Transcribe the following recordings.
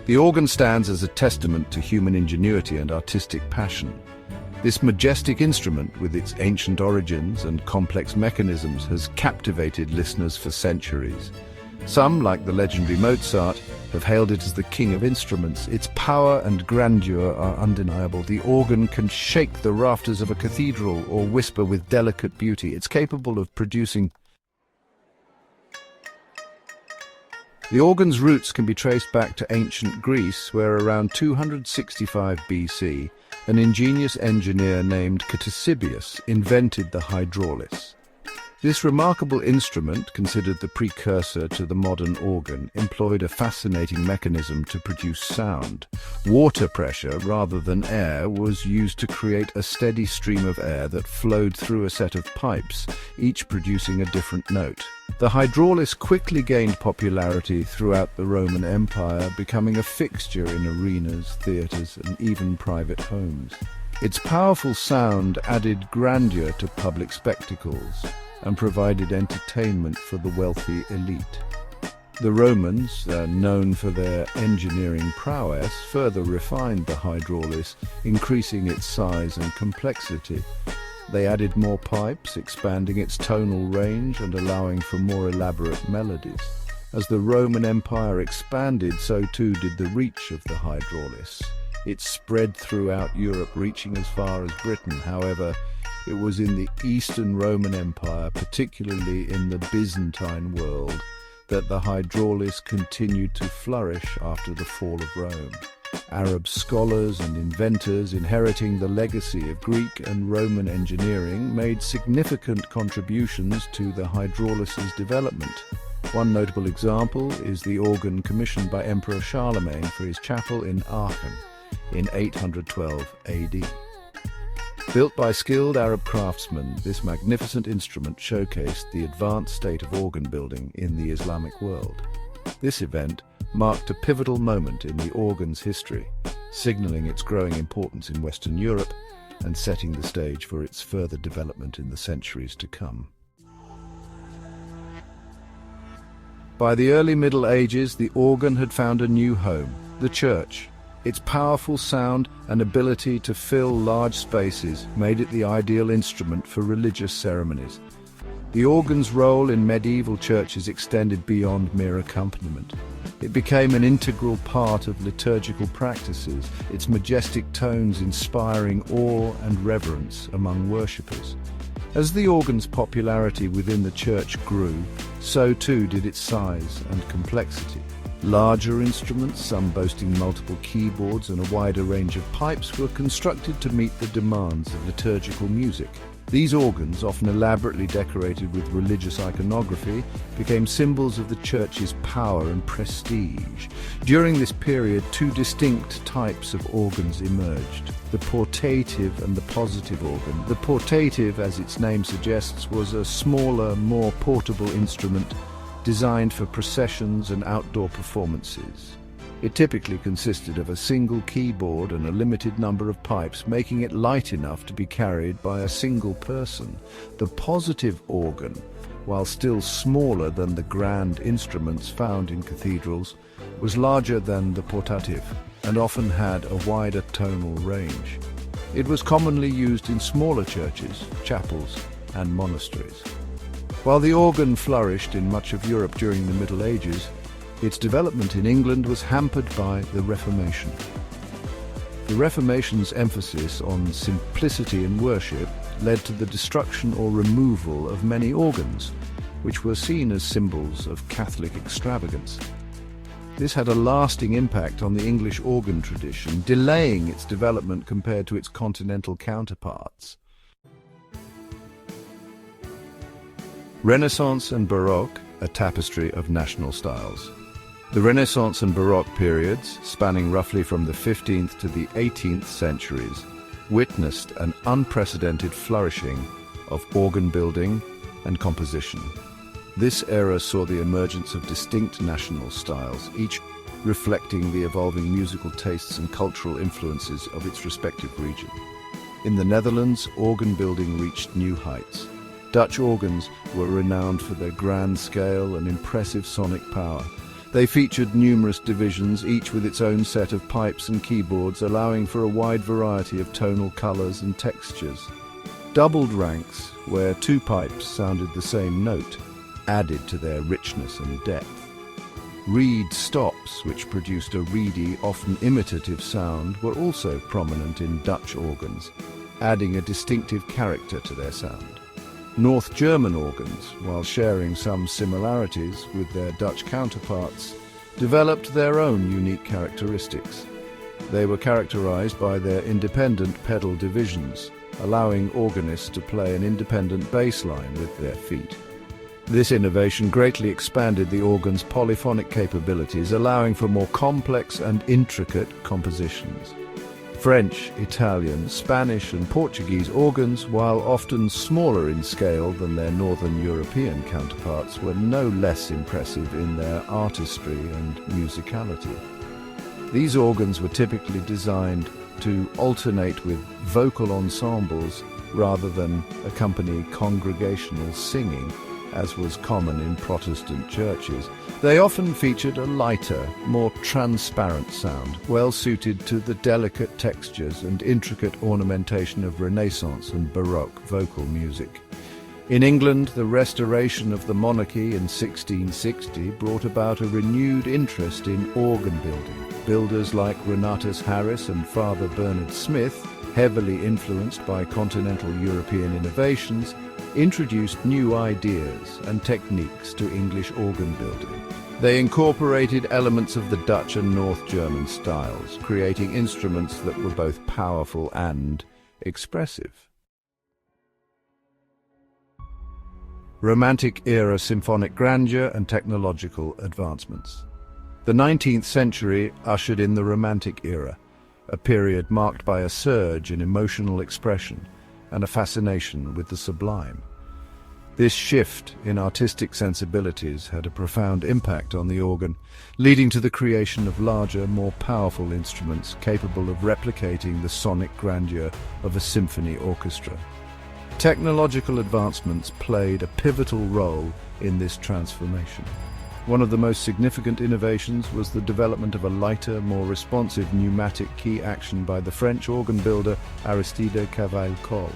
The organ stands as a testament to human ingenuity and artistic passion. This majestic instrument, with its ancient origins and complex mechanisms, has captivated listeners for centuries. Some, like the legendary Mozart, have hailed it as the king of instruments. Its power and grandeur are undeniable. The organ can shake the rafters of a cathedral or whisper with delicate beauty. It's capable of producing. The organ's roots can be traced back to ancient Greece, where around 265 BC, an ingenious engineer named Ctesibius invented the hydraulis. This remarkable instrument, considered the precursor to the modern organ, employed a fascinating mechanism to produce sound. Water pressure, rather than air, was used to create a steady stream of air that flowed through a set of pipes, each producing a different note. The hydraulis quickly gained popularity throughout the Roman Empire, becoming a fixture in arenas, theatres, and even private homes. Its powerful sound added grandeur to public spectacles and provided entertainment for the wealthy elite. The Romans, known for their engineering prowess, further refined the hydraulis, increasing its size and complexity. They added more pipes, expanding its tonal range and allowing for more elaborate melodies. As the Roman Empire expanded, so too did the reach of the hydraulis. It spread throughout Europe, reaching as far as Britain. However, it was in the Eastern Roman Empire, particularly in the Byzantine world, that the hydraulis continued to flourish after the fall of Rome. Arab scholars and inventors, inheriting the legacy of Greek and Roman engineering, made significant contributions to the hydraulis's development. One notable example is the organ commissioned by Emperor Charlemagne for his chapel in Aachen in 812 AD. Built by skilled Arab craftsmen, this magnificent instrument showcased the advanced state of organ building in the Islamic world. This event marked a pivotal moment in the organ's history, signaling its growing importance in Western Europe and setting the stage for its further development in the centuries to come. By the early Middle Ages, the organ had found a new home, the church. Its powerful sound and ability to fill large spaces made it the ideal instrument for religious ceremonies. The organ's role in medieval churches extended beyond mere accompaniment. It became an integral part of liturgical practices, its majestic tones inspiring awe and reverence among worshippers. As the organ's popularity within the church grew, so too did its size and complexity. Larger instruments, some boasting multiple keyboards and a wider range of pipes, were constructed to meet the demands of liturgical music. These organs, often elaborately decorated with religious iconography, became symbols of the church's power and prestige. During this period, two distinct types of organs emerged: the portative and the positive organ. The portative, as its name suggests, was a smaller, more portable instrument designed for processions and outdoor performances. It typically consisted of a single keyboard and a limited number of pipes, making it light enough to be carried by a single person. The positive organ, while still smaller than the grand instruments found in cathedrals, was larger than the portative and often had a wider tonal range. It was commonly used in smaller churches, chapels, and monasteries. While the organ flourished in much of Europe during the Middle Ages, its development in England was hampered by the Reformation. The Reformation's emphasis on simplicity in worship led to the destruction or removal of many organs, which were seen as symbols of Catholic extravagance. This had a lasting impact on the English organ tradition, delaying its development compared to its continental counterparts. Renaissance and Baroque, a tapestry of national styles. The Renaissance and Baroque periods, spanning roughly from the 15th to the 18th centuries, witnessed an unprecedented flourishing of organ building and composition. This era saw the emergence of distinct national styles, each reflecting the evolving musical tastes and cultural influences of its respective region. In the Netherlands, organ building reached new heights. Dutch organs were renowned for their grand scale and impressive sonic power. They featured numerous divisions, each with its own set of pipes and keyboards, allowing for a wide variety of tonal colors and textures. Doubled ranks, where two pipes sounded the same note, added to their richness and depth. Reed stops, which produced a reedy, often imitative sound, were also prominent in Dutch organs, adding a distinctive character to their sound. North German organs, while sharing some similarities with their Dutch counterparts, developed their own unique characteristics. They were characterized by their independent pedal divisions, allowing organists to play an independent bass line with their feet. This innovation greatly expanded the organ's polyphonic capabilities, allowing for more complex and intricate compositions. French, Italian, Spanish and Portuguese organs, while often smaller in scale than their Northern European counterparts, were no less impressive in their artistry and musicality. These organs were typically designed to alternate with vocal ensembles rather than accompany congregational singing, as was common in Protestant churches. They often featured a lighter, more transparent sound, well suited to the delicate textures and intricate ornamentation of Renaissance and Baroque vocal music. In England, the restoration of the monarchy in 1660 brought about a renewed interest in organ building. Builders like Renatus Harris and Father Bernard Smith, heavily influenced by continental European innovations, introduced new ideas and techniques to English organ building. They incorporated elements of the Dutch and North German styles, creating instruments that were both powerful and expressive. Romantic-era symphonic grandeur and technological advancements. The 19th century ushered in the Romantic era, a period marked by a surge in emotional expression and a fascination with the sublime. This shift in artistic sensibilities had a profound impact on the organ, leading to the creation of larger, more powerful instruments capable of replicating the sonic grandeur of a symphony orchestra. Technological advancements played a pivotal role in this transformation. One of the most significant innovations was the development of a lighter, more responsive pneumatic key action by the French organ builder Aristide Cavaillé-Coll.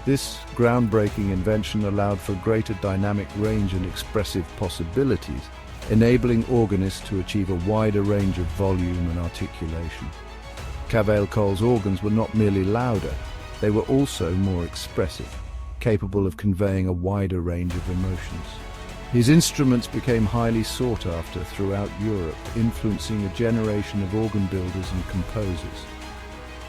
This groundbreaking invention allowed for greater dynamic range and expressive possibilities, enabling organists to achieve a wider range of volume and articulation. Cavaillé-Coll's organs were not merely louder, they were also more expressive, capable of conveying a wider range of emotions. His instruments became highly sought after throughout Europe, influencing a generation of organ builders and composers.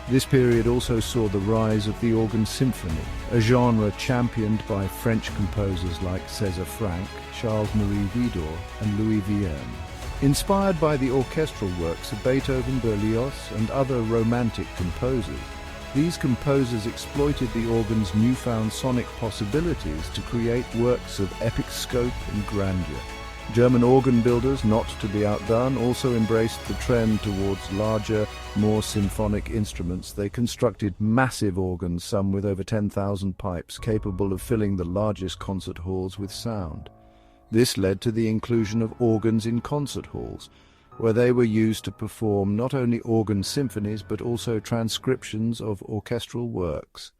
This period also saw the rise of the organ symphony, a genre championed by French composers like César Franck, Charles-Marie Widor, and Louis Vierne. Inspired by the orchestral works of Beethoven, Berlioz, and other Romantic composers, these composers exploited the organ's newfound sonic possibilities to create works of epic scope and grandeur. German organ builders, not to be outdone, also embraced the trend towards larger, more symphonic instruments. They constructed massive organs, some with over 10,000 pipes, capable of filling the largest concert halls with sound. This led to the inclusion of organs in concert halls, where they were used to perform not only organ symphonies but also transcriptions of orchestral works.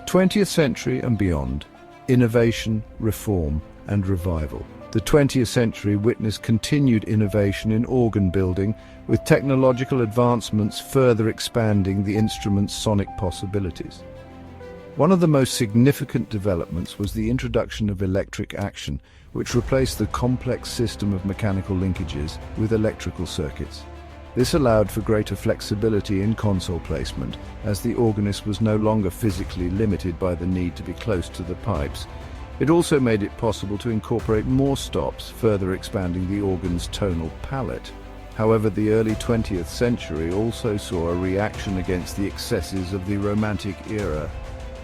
20th century and beyond. Innovation, reform, and revival. The 20th century witnessed continued innovation in organ building, with technological advancements further expanding the instrument's sonic possibilities. One of the most significant developments was the introduction of electric action, which replaced the complex system of mechanical linkages with electrical circuits. This allowed for greater flexibility in console placement, as the organist was no longer physically limited by the need to be close to the pipes. It also made it possible to incorporate more stops, further expanding the organ's tonal palette. However, the early 20th century also saw a reaction against the excesses of the Romantic era,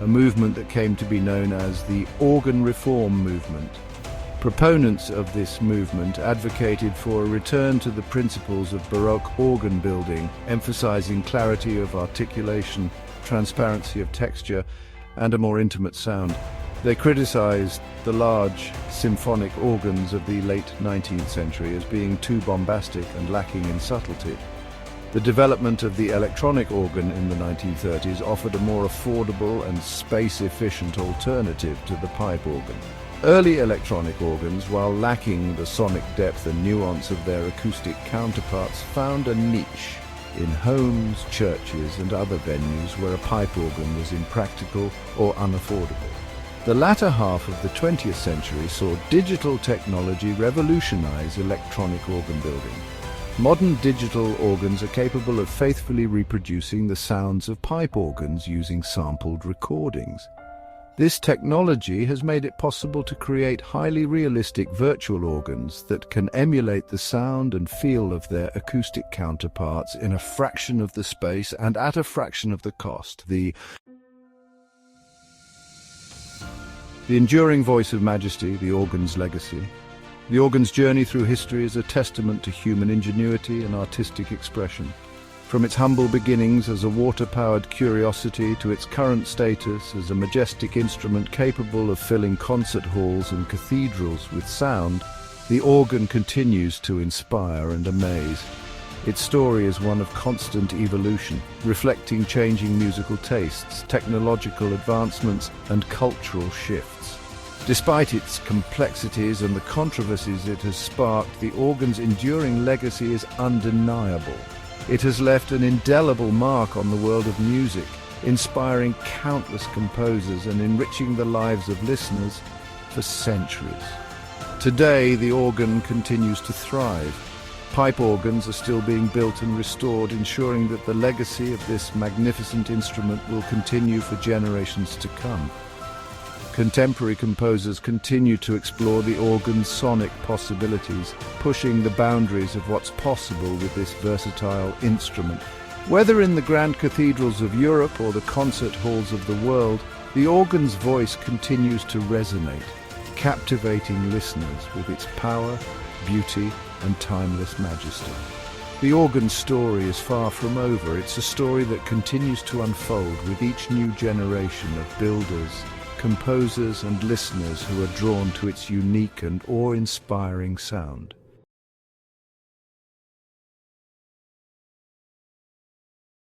a movement that came to be known as the organ reform movement. Proponents of this movement advocated for a return to the principles of Baroque organ building, emphasizing clarity of articulation, transparency of texture, and a more intimate sound. They criticized the large symphonic organs of the late 19th century as being too bombastic and lacking in subtlety. The development of the electronic organ in the 1930s offered a more affordable and space-efficient alternative to the pipe organ. Early electronic organs, while lacking the sonic depth and nuance of their acoustic counterparts, found a niche in homes, churches, and other venues where a pipe organ was impractical or unaffordable. The latter half of the 20th century saw digital technology revolutionize electronic organ building. Modern digital organs are capable of faithfully reproducing the sounds of pipe organs using sampled recordings. This technology has made it possible to create highly realistic virtual organs that can emulate the sound and feel of their acoustic counterparts in a fraction of the space and at a fraction of the cost. The enduring voice of majesty, the organ's legacy. The organ's journey through history is a testament to human ingenuity and artistic expression. From its humble beginnings as a water-powered curiosity to its current status as a majestic instrument capable of filling concert halls and cathedrals with sound, the organ continues to inspire and amaze. Its story is one of constant evolution, reflecting changing musical tastes, technological advancements, and cultural shifts. Despite its complexities and the controversies it has sparked, the organ's enduring legacy is undeniable. It has left an indelible mark on the world of music, inspiring countless composers and enriching the lives of listeners for centuries. Today, the organ continues to thrive. Pipe organs are still being built and restored, ensuring that the legacy of this magnificent instrument will continue for generations to come. Contemporary composers continue to explore the organ's sonic possibilities, pushing the boundaries of what's possible with this versatile instrument. Whether in the grand cathedrals of Europe or the concert halls of the world, the organ's voice continues to resonate, captivating listeners with its power, beauty, and timeless majesty. The organ's story is far from over. It's a story that continues to unfold with each new generation of builders, composers, and listeners who are drawn to its unique and awe-inspiring sound.